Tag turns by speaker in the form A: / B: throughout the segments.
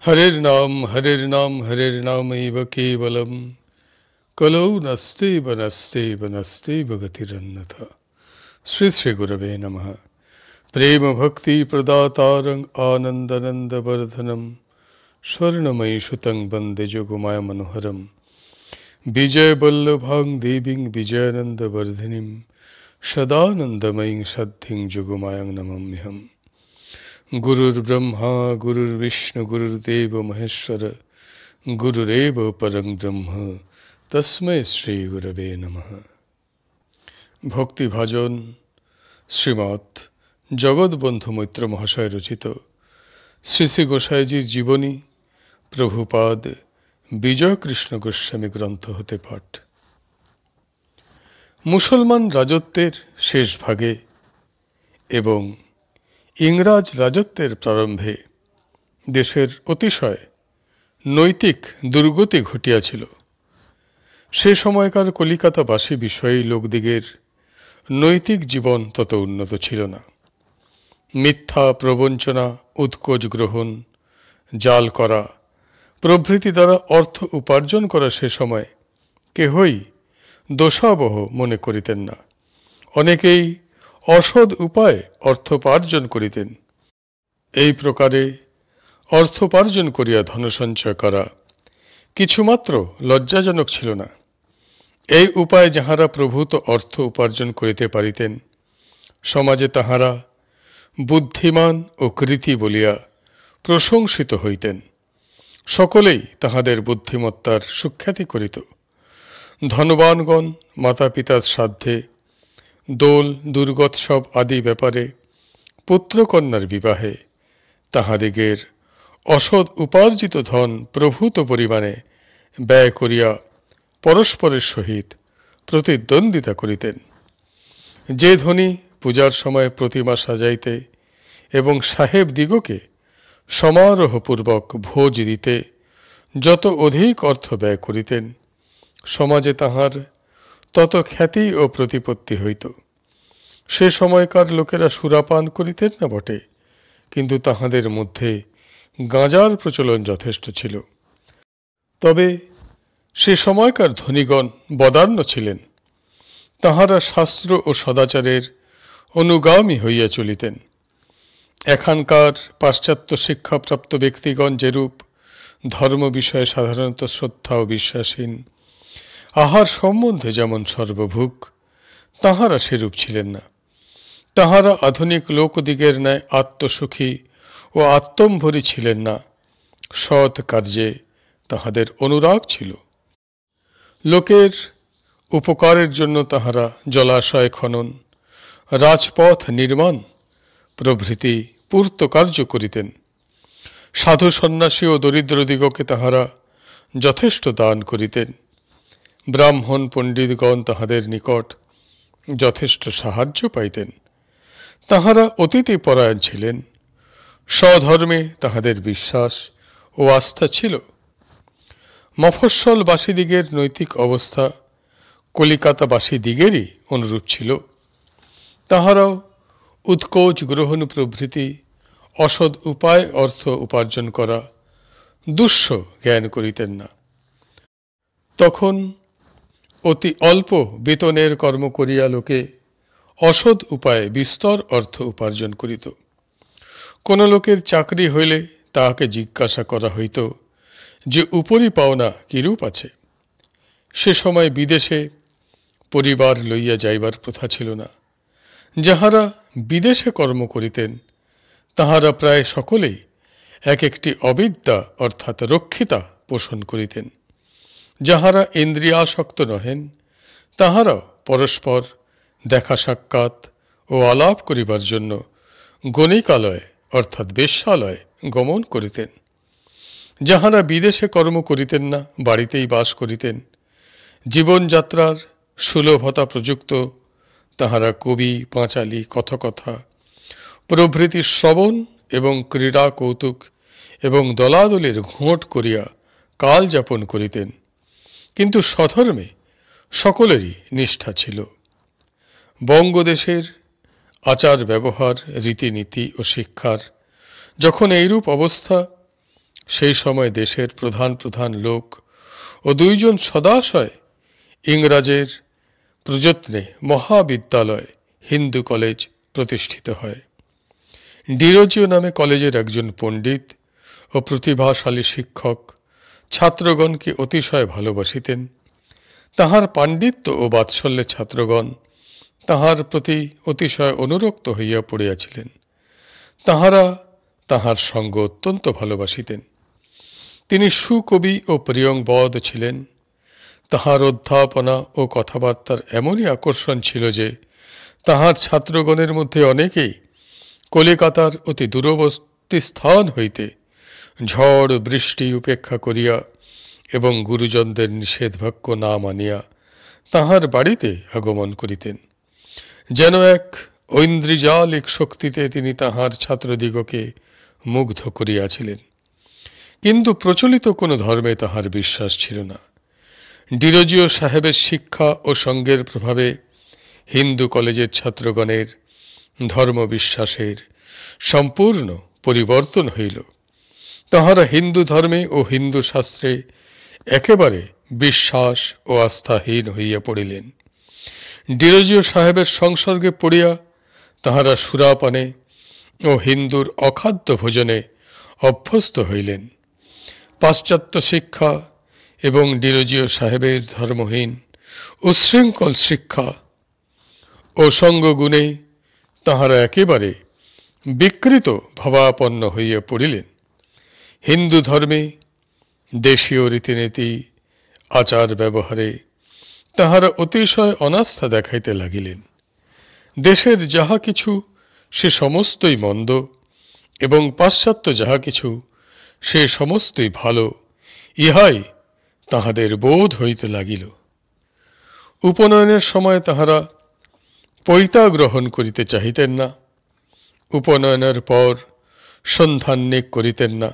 A: हरिर् नाम हरिर्नामैव केवलम कलौ नस्तेव नस्तेव नस्तेव गतिरन्यथा। श्री श्री गुरवे नमः। प्रेम भक्ति प्रदातारं आनंदनंद वर्धनम स्वर्णमयी सुतं वंदे जोगमाया मनोहरम विजय वल्लभां देवीं विजयानंद वर्धिनीं सदानंदमयीं सद्धिं जोगमायां नमाम्यहम्। गुरुर्ब्रह्मा गुरुर्विष्णु गुरुर्देव महेश्वर गुरुरेव परं ब्रह्म तस्मै श्री गुरवे नमः। भक्ति भाजन श्रीमद् जगतबंधु मैत्र महाशय रचित श्री श्री गोसाईजीर जीवनी प्रभुपाद विजय कृष्ण गोस्वामी ग्रंथ होते पाठ। मुसलमान राजत्वेर शेष भागे एवं इंग्राज राजत्वेर प्रारम्भे देशेर अतिशय नैतिक दुर्गति घटियाछिल। से समयकार कलिकाताबासी विषयी लोकदिगेर नैतिक जीवन तत उन्नत छिल ना। मिथ्या प्रवंचना उत्कोच ग्रहण जाल करा प्रभृति द्वारा अर्थ उपार्जन करा से समय केहई दोषाबह मने करितेन ना। अनेकेई असद उपाय अर्थोपार्जन करितेन। এই প্রকারে অর্থোপার্জন করিয়া ধন সঞ্চয় করা কিছুমাত্র লজ্জাজনক ছিল না। এই উপায়ে যাহারা প্রভূত অর্থ উপার্জন করিতে পারিতেন সমাজে তাহারা বুদ্ধিমান ও কৃতি বলিয়া প্রশংসিত হইতেন। সকলেই তাহাদের বুদ্ধিমত্তার সুখ্যাতি করিত। ধনবানগণ মাতা পিতার শ্রাদ্ধে দোল দুর্গোৎসব আদি ব্যাপারে পুত্রকন্যার বিবাহে তাহাদিগের অসৎ উপার্জিত ধন প্রভূত পরিমাণে ব্যয় করিয়া পরস্পরের সহিত প্রতিদ্বন্দ্বিতা করিতেন। যে ধনী পূজার সময় প্রতিমা সাজাইতে এবং সাহেব দিগকে সমারোহপূর্বক ভোজ দিতে যত অধিক অর্থ ব্যয় করিতেন সমাজে তাহার তত খ্যাতি ও প্রতিপত্তি হইত। সে সময়কার লোকেরা সুরাপান করিতেন না বটে, কিন্তু তাহাদের মধ্যে গাঁজার প্রচলন যথেষ্ট ছিল। তবে সে সময়কার ধনীগণ বদান্য ছিলেন। তাহারা শাস্ত্র ও সদাচারের অনুগামী হইয়া চলিতেন। এখানকার পাশ্চাত্য শিক্ষাপ্রাপ্ত ব্যক্তিগণ যেরূপ ধর্ম বিষয়ে সাধারণত শ্রদ্ধা ও বিশ্বাসীন, আহার সম্বন্ধে যেমন সর্বভুক, তাহারা সেরূপ ছিলেন না। তাহারা আধুনিক লোকদিগের ন্যায় আত্মসুখী ও আত্মম্ভরী ছিলেন না। সৎ কার্যে তাহাদের অনুরাগ ছিল। লোকের উপকারের জন্য তাহারা জলাশয় খনন, রাজপথ নির্মাণ প্রভৃতি পূর্ত কার্য করিতেন। সাধু সন্ন্যাসী ও দরিদ্রদিগকে তাহারা যথেষ্ট দান করিতেন। ব্রাহ্মণ পণ্ডিতগণ তাহাদের নিকট যথেষ্ট সাহায্য পাইতেন। তাহারা অতিথি পরায়ণ ছিলেন। স্বধর্মে তাহাদের বিশ্বাস ও আস্থা ছিল। মফস্বলবাসীদিগের নৈতিক অবস্থা কলিকাতাবাসীদিগেরই অনুরূপ ছিল। তাহারাও উৎকোচ গ্রহণ প্রভৃতি অসৎ উপায় অর্থ উপার্জন করা দুঃস্ব জ্ঞান করিতেন না। তখন অতি অল্প বেতনের কর্ম করিয়া লোকে অসৎ উপায়ে বিস্তর অর্থ উপার্জন করিত। কোন লোকের চাকরি হইলে তাহাকে জিজ্ঞাসা করা হইত যে উপরি পাওনা কিরূপ আছে। সে সময় বিদেশে পরিবার লইয়া যাইবার প্রথা ছিল না। যাহারা বিদেশে কর্ম করিতেন তাহারা প্রায় সকলেই এক একটি অবিদ্যা অর্থাৎ রক্ষিতা পোষণ করিতেন। যাহারা ইন্দ্রিয়াসক্ত নহেন তাহারাও পরস্পর দেখা সাক্ষাৎ ও আলাপ করিবার জন্য গণিকালয় অর্থাৎ বেশ্যালয় গমন করিতেন। যাহারা বিদেশে কর্ম করিতেন না, বাড়িতেই বাস করিতেন, জীবনযাত্রার সুলভতা প্রযুক্ত তাহারা কবি পাঁচালী কথকথা প্রভৃতি শ্রবণ এবং ক্রীড়া কৌতুক এবং দলাদলের ঘোঁট করিয়া কাল যাপন করিতেন। কিন্তু স্বধর্মে সকলেরই নিষ্ঠা ছিল। বঙ্গদেশের আচার ব্যবহার রীতিনীতি ও শিক্ষার যখন এইরূপ অবস্থা, সেই সময় দেশের প্রধান প্রধান লোক ও দুইজন সদাশয় ইংরাজের প্রযত্নে মহাবিদ্যালয় হিন্দু কলেজ প্রতিষ্ঠিত হয়। ডিরোজিও নামে কলেজের একজন পণ্ডিত ও প্রতিভাশালী শিক্ষক ছাত্রগণকে অতিশয় ভালোবাসিতেন। তাহার পাণ্ডিত্য ও বাৎসল্যে ছাত্রগণ তাহার প্রতি অতিশয় অনুরক্ত হইয়া পড়িয়াছিলেন। তাহারা তাহার সঙ্গ অত্যন্ত ভালোবাসিতেন। তিনি সুকবি ও প্রিয়ংবদ ছিলেন। তাহার অধ্যাপনা ও কথাবার্তার এমনই আকর্ষণ ছিল যে তাহার ছাত্রগণের মধ্যে অনেকেই কলিকাতার অতি দূরবর্তী স্থান হইতে ঝড় বৃষ্টি উপেক্ষা করিয়া এবং গুরুজনদের নিষেধবাক্য না মানিয়া তাহার বাড়িতে আগমন করিতেন। যেন এক ঐন্দ্রিজালিক শক্তিতে তিনি তাহার ছাত্রদিগকে মুগ্ধ করিয়াছিলেন। কিন্তু প্রচলিত কোনো ধর্মে তাহার বিশ্বাস ছিল না। ডিরোজিও সাহেবের শিক্ষা ও সঙ্গের প্রভাবে হিন্দু কলেজের ছাত্রগণের ধর্মবিশ্বাসের সম্পূর্ণ পরিবর্তন হইল। তাহারা হিন্দু ধর্মে ও হিন্দু শাস্ত্রে একেবারে বিশ্বাস ও আস্থাহীন হইয়া পড়িলেন। ডিরোজিও সাহেবের সংসর্গে পড়িয়া তাহারা সুরাপানে ও হিন্দুর অখাদ্য ভোজনে অভ্যস্ত হইলেন। পাশ্চাত্য শিক্ষা এবং ডিরোজিও সাহেবের ধর্মহীন উচ্ছৃঙ্খল শিক্ষা ও সঙ্গগুণে তাহারা একেবারে বিকৃত ভাবাপন্ন হইয়া পড়িলেন। হিন্দু ধর্মে দেশীয় রীতিনীতি আচার ব্যবহারে তাহারা অতিশয় অনাস্থা দেখাইতে লাগিলেন। দেশের যাহা কিছু সে সমস্তই মন্দ এবং পাশ্চাত্য যাহা কিছু সে সমস্তই ভালো, ইহাই তাহাদের বোধ হইতে লাগিল। উপনয়নের সময় তাহারা পৈতা গ্রহণ করিতে চাহিতেন না। উপনয়নের পর সন্ধান্নিক করিতেন না।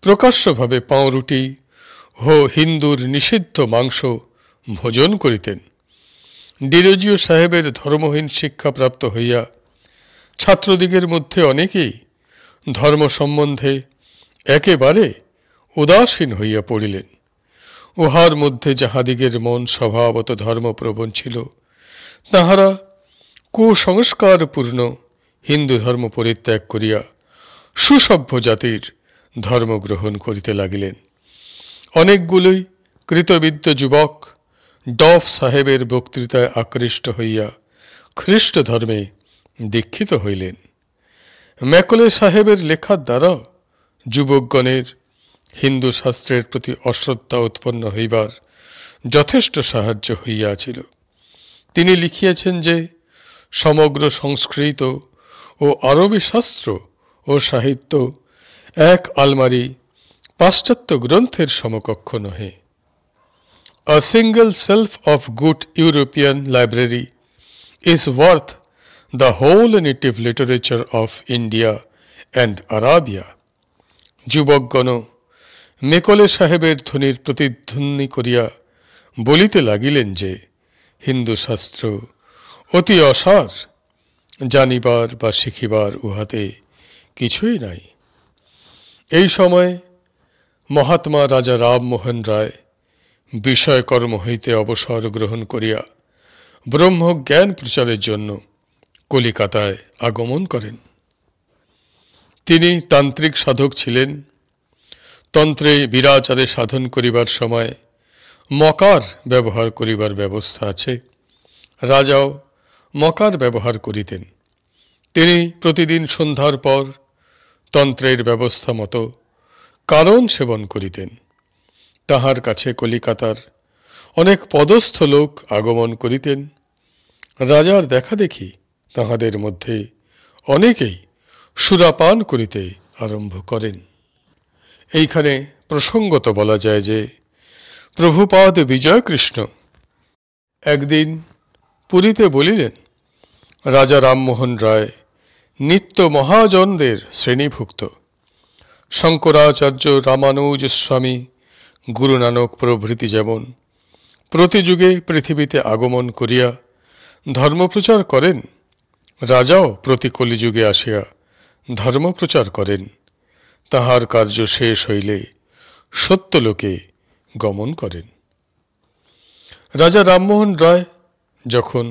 A: প্রকাশ্যভাবে পাউরুটি ও হিন্দুর নিষিদ্ধ মাংস ভোজন করিতেন। ডিরোজিও সাহেবের ধর্মহীন শিক্ষাপ্রাপ্ত হইয়া ছাত্রদিগের মধ্যে অনেকেই ধর্ম সম্বন্ধে একেবারে উদাসীন হইয়া পড়িলেন। উহার মধ্যে যাহাদিগের মন স্বভাবত ধর্মপ্রবণ ছিল তাহারা কুসংস্কারপূর্ণ হিন্দু ধর্ম পরিত্যাগ করিয়া সুসভ্য জাতির ধর্ম গ্রহণ করিতে লাগিলেন। অনেকগুলোই কৃতবিদ্য যুবক ডফ সাহেবের বক্তৃতায় আকৃষ্ট হইয়া খ্রিস্ট ধর্মে দীক্ষিত হইলেন। ম্যাকলে সাহেবের লেখার দ্বারা যুবকগণের হিন্দু শাস্ত্রের প্রতি অশ্রদ্ধা উৎপন্ন হইবার যথেষ্ট সাহায্য হইয়াছিল। তিনি লিখিয়াছেন যে সমগ্র সংস্কৃত ও আরবি শাস্ত্র ও সাহিত্য এক আলমারি পাশ্চাত্য গ্রন্থের সমকক্ষ নহে। A single shelf of good European library is worth the whole native literature of India and Arabia. যুবকগণ মেকলে সাহেবের ধ্বনির প্রতিধ্বনি করিয়া বলিতে লাগিলেন যে হিন্দু শাস্ত্র অতি অসার, জানিবার বা শিখিবার উহাতে কিছুই নাই। এই সময় মহাত্মা রাজা রামমোহন রায় বিষয়কর্ম হইতে অবসর গ্রহণ করিয়া ব্রহ্মজ্ঞান প্রচারের জন্য কলিকাতায় আগমন করেন। তিনি তান্ত্রিক সাধক ছিলেন। তন্ত্রে বিরাচারে সাধন করিবার সময় মকার ব্যবহার করিবার ব্যবস্থা আছে। রাজাও মকার ব্যবহার করিতেন। তিনি প্রতিদিন সন্ধ্যার পর তন্ত্রের ব্যবস্থা মতো কারণ সেবন করিতেন। তাহার কাছে কলিকাতার অনেক পদস্থ লোক আগমন করিতেন। রাজার দেখা দেখি তাহাদের মধ্যে অনেকেই সুরাপান করিতে আরম্ভ করেন। এইখানে প্রসঙ্গত বলা যায় যে প্রভুপাদ বিজয়কৃষ্ণ একদিন পুরীতে বলিলেন, রাজা রামমোহন রায় নিত্য মহাজনদের শ্রেণীভুক্ত। শঙ্করাচার্য, রামানুজ স্বামী, গুরু নানক প্রভৃতি যেমন প্রতিযুগে পৃথিবীতে আগমন করিয়া ধর্মপ্রচার করেন, রাজাও প্রতি কলিযুগে আসিয়া ধর্মপ্রচার করেন। তাহার কার্য শেষ হইলে সত্যলোকে গমন করেন। রাজা রামমোহন রায় যখন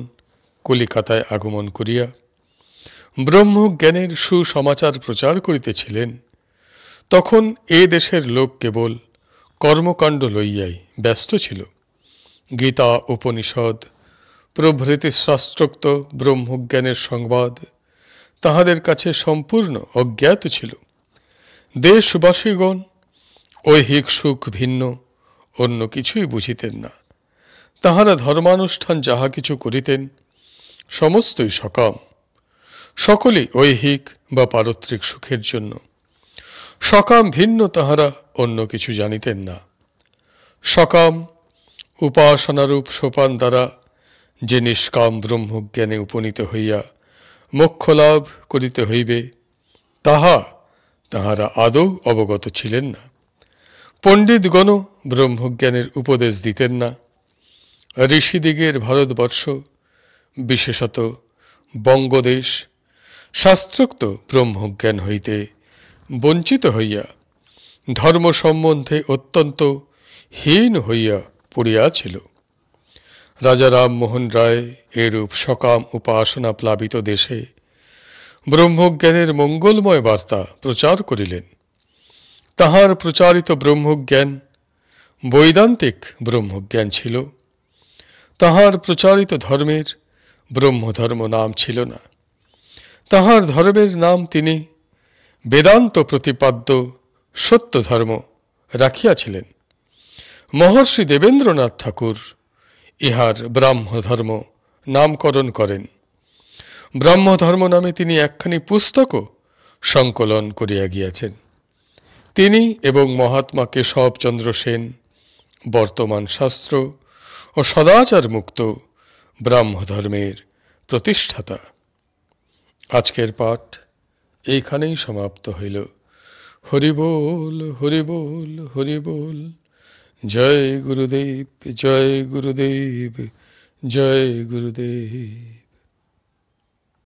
A: কলিকাতায় আগমন করিয়া ব্রহ্মজ্ঞানের সুসমাচার প্রচার করিতেছিলেন, তখন এ দেশের লোক কেবল কর্মকাণ্ড লইয়াই ব্যস্ত ছিল। গীতা, উপনিষদ প্রভৃতি শাস্ত্রোক্ত ব্রহ্মজ্ঞানের সংবাদ তাহাদের কাছে সম্পূর্ণ অজ্ঞাত ছিল। দেশবাসীগণ ঐহিক সুখ ভিন্ন অন্য কিছুই বুঝিতেন না। তাহারা ধর্মানুষ্ঠান যাহা কিছু করিতেন সমস্তই সকাম, সকলেই ঐহিক বা পারত্রিক সুখের জন্য। সকাম ভিন্ন তাহারা অন্য কিছু জানিতেন না। সকাম উপাসনারূপ সোপান দ্বারা যে নিষ্কাম ব্রহ্মজ্ঞানে উপনীত হইয়া মোক্ষ লাভ করিতে হইবে, তাহারা আদৌ অবগত ছিলেন না। পণ্ডিতগণ ব্রহ্মজ্ঞানের উপদেশ দিতেন না। ঋষিদিগের ভারতবর্ষ, বিশেষত বঙ্গদেশ, শাস্ত্রোক্ত ব্রহ্মজ্ঞান হইতে বঞ্চিত হইয়া ধর্ম সম্বন্ধে অত্যন্ত হীন হইয়া পড়িয়াছিল। রাজা রামমোহন রায় এরূপ সকাম উপাসনা প্লাবিত দেশে ব্রহ্মজ্ঞানের মঙ্গলময় বার্তা প্রচার করিলেন। তাহার প্রচারিত ব্রহ্মজ্ঞান বৈদান্তিক ব্রহ্মজ্ঞান ছিল। তাহার প্রচারিত ধর্মের ব্রহ্মধর্ম নাম ছিল না। তাহার ধর্মের নাম তিনি বেদান্ত প্রতিপাদ্য সত্য ধর্ম রাখিয়াছিলেন। মহর্ষি দেবেন্দ্রনাথ ঠাকুর ইহার ব্রাহ্মধর্ম নামকরণ করেন। ব্রাহ্মধর্ম নামে তিনি একখানি পুস্তকও সংকলন করিয়া গিয়াছেন। তিনি এবং মহাত্মা কেশবচন্দ্র সেন বর্তমান শাস্ত্র ও সদাচার মুক্ত ব্রাহ্মধর্মের প্রতিষ্ঠাতা। আজকের পাঠ এইখানেই সমাপ্ত হইল। হরি বল, হরি বল, হরি বল। জয় গুরুদেব, জয় গুরুদেব, জয় গুরুদেব।